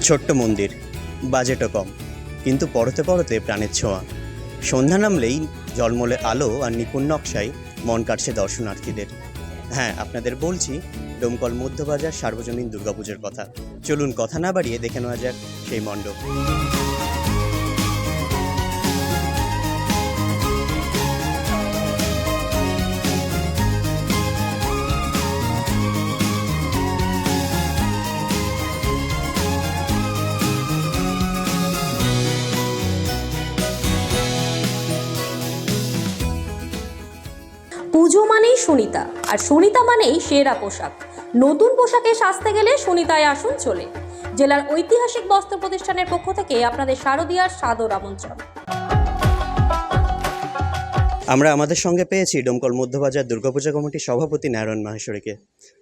ছোট্ট মন্দির, বাজেটও কম, কিন্তু পরতে পরতে প্রাণের ছোঁয়া। সন্ধ্যা নামলেই ঝলমলে আলো আর নিপুণ নকশায় মন কাটছে দর্শনার্থীদের। হ্যাঁ, আপনাদের বলছি ডোমকল মধ্যবাজার সার্বজনীন দুর্গাপুজোর কথা। চলুন কথা না বাড়িয়ে দেখে নেওয়া যাক সেই মণ্ডপ। পুজো মানেই সুনিতা, আর সুনিতা মানেই সেরা পোশাক। নতুন পোশাকে সাজতে গেলে সুনিতায় আসুন চলে। জেলার ঐতিহাসিক বস্ত্র প্রতিষ্ঠানের পক্ষ থেকে আপনাদের শারদীয়ার সাদর আমন্ত্রণ। আমরা আমাদের সঙ্গে পেয়েছি ডোমকল মধ্যবাজার দুর্গাপূজা কমিটির সভাপতি নারায়ণ মাহেশ্বরীকে।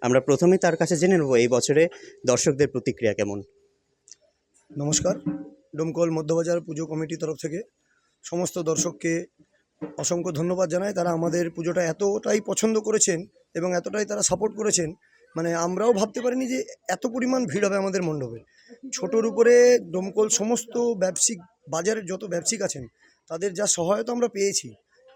আমরা প্রথমেই তার কাছে জেনে নেব এই বছরে দর্শকদের প্রতিক্রিয়া কেমন। নমস্কার। ডোমকল মধ্যবাজার পুজো কমিটির তরফ থেকে সমস্ত দর্শককে অসংখ্য ধন্যবাদ জানাই। তারা আমাদের পুজোটা এতটাই পছন্দ করেছেন এবং এতটাই তারা সাপোর্ট করেছেন, মানে আমরাও ভাবতে পারিনি যে এত পরিমাণ ভিড় হবে আমাদের মণ্ডপে। ছোটোর উপরে ডোমকল সমস্ত ব্যবসায়িক বাজারের যত ব্যবসায়িক আছেন তাদের যা সহায়তা আমরা পেয়েছি,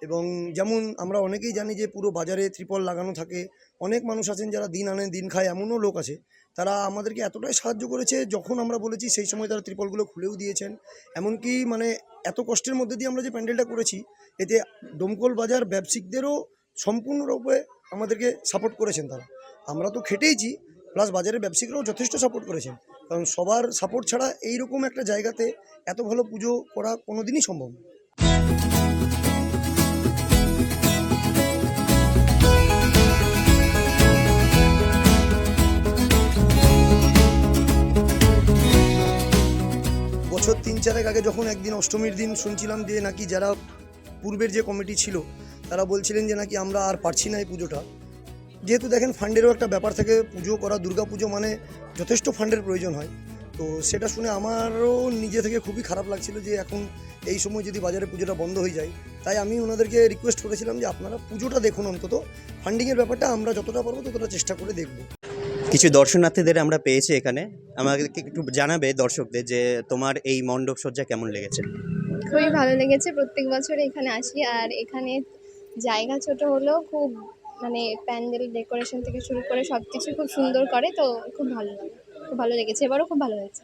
এবং যেমন আমরা অনেকেই জানি যে পুরো বাজারে ত্রিপল লাগানো থাকে, অনেক মানুষ আছেন যারা দিন আনে দিন খায়, এমনও লোক আছে তারা আমাদেরকে এতটাই সাহায্য করেছে। যখন আমরা বলেছি সেই সময় তারা ত্রিপলগুলো খুলেও দিয়েছেন। এমনকি মানে এত কষ্টের মধ্যে দিয়ে আমরা যে প্যান্ডেলটা করেছি, এতে ডোমকল বাজার ব্যবসায়িকদেরও সম্পূর্ণরূপে আমাদেরকে সাপোর্ট করেছেন তারা। আমরা তো খেটেইছি, প্লাস বাজারের ব্যবসায়িকরাও যথেষ্ট সাপোর্ট করেছেন, কারণ সবার সাপোর্ট ছাড়া এইরকম একটা জায়গাতে এত ভালো পুজো করা কোনো দিনই সম্ভব না। বছর 3-4 আগে যখন একদিন অষ্টমীর দিন শুনছিলাম যে নাকি যারা পূর্বের যে কমিটি ছিল তারা বলছিলেন যে নাকি আমরা আর পারছি না এই পুজোটা। যেহেতু দেখেন ফান্ডেরও একটা ব্যাপার থাকে, পুজো করা, দুর্গা পুজো মানে যথেষ্ট ফান্ডের প্রয়োজন হয়। তো সেটা শুনে আমারও নিজে থেকে খুবই খারাপ লাগছিল যে এখন এই সময় যদি বাজারে পুজোটা বন্ধ হয়ে যায়। তাই আমি ওনাদেরকে রিকোয়েস্ট করেছিলাম যে আপনারা পুজোটা দেখুন, অন্তত ফান্ডিংয়ের ব্যাপারটা আমরা যতটা পারবো ততটা চেষ্টা করে দেখব। কিছু দর্শনার্থীদের আমরা পেয়েছি এখানে। আমাদেরকে একটু জানাবে দর্শকদের যে তোমার এই মণ্ডপ সজ্জা কেমন লেগেছে? খুবই ভালো লেগেছে। প্রত্যেক বছর এখানে আসি, আর এখানে জায়গা ছোট হলেও খুব মানে প্যান্ডেল ডেকোরেশন থেকে শুরু করে সব কিছু খুব সুন্দর করে, তো খুব ভালো লাগে, খুব ভালো লেগেছে। এবারও খুব ভালো হয়েছে।